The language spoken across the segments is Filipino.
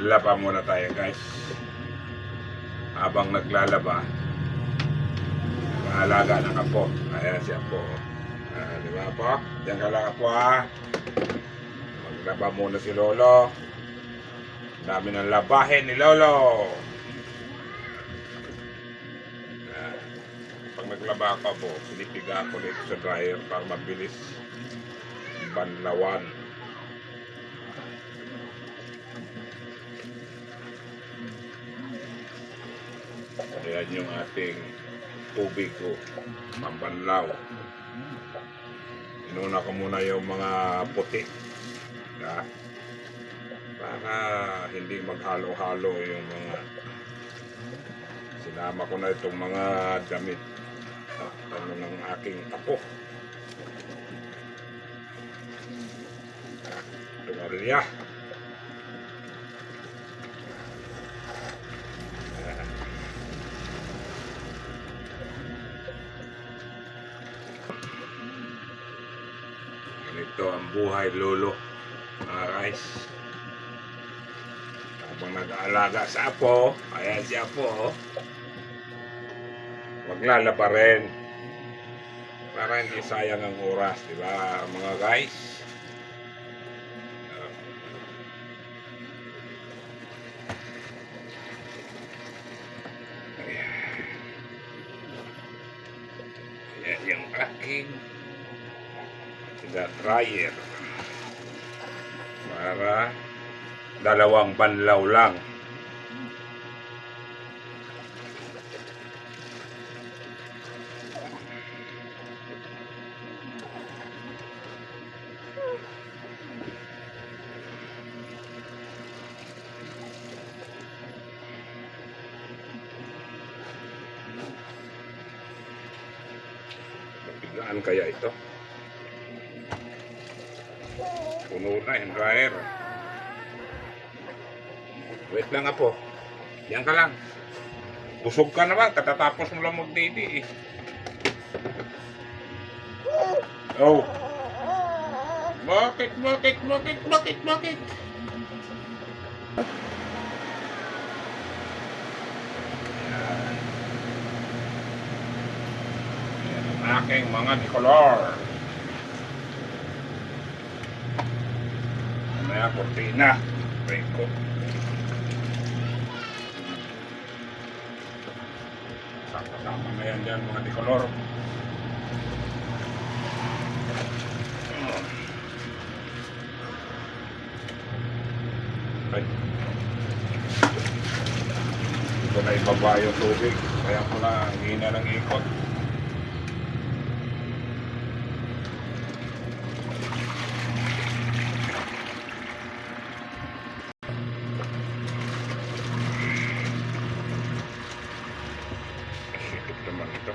Laba muna tayo guys. Habang naglalaba, maalaga ng apo. Ayan si apo. Di ba po? Diyan ka lang apo ha. Maglaba muna si Lolo. Dami ng labahin ni Lolo. Pag naglaba ka po, pinipiga ako dito sa dryer para mabilis banlawan. Ayan yung ating tubig ko, pambanlaw. Inuna ko muna yung mga puti. Ya. Para hindi maghalo-halo yung mga sinama ko na itong mga damit ng aking apo. Tumarilya. Ganito ang buhay Lolo, mga guys. Habang nag-aalaga sa apo, ayan si apo, maglalaba rin para hindi sayang ang oras, di ba mga guys? Ayan yung aking dryer para dalawang banlaw lang. Mapigaan kaya ito? Puno na yung dryer. Wait lang apo. Diyan ka lang. Busog ka naman. Katatapos mo lang magdidi eh. Oh. Bakit? Yan. Yan ang aking mga decolor. Mamaya kortina. Break ko. Sama na yan dyan mga decolor. Ay. Ito na ibaba yung tubig. Kaya pala ang hina ng ikot. Sikip naman ito.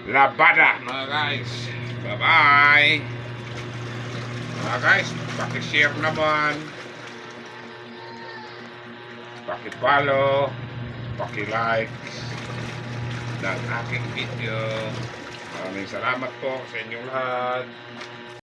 Labada mga guys. Bye bye. Mga guys, paki-share naman, paki-follow, paki-like ng aking video. Maraming salamat po sa inyong lahat.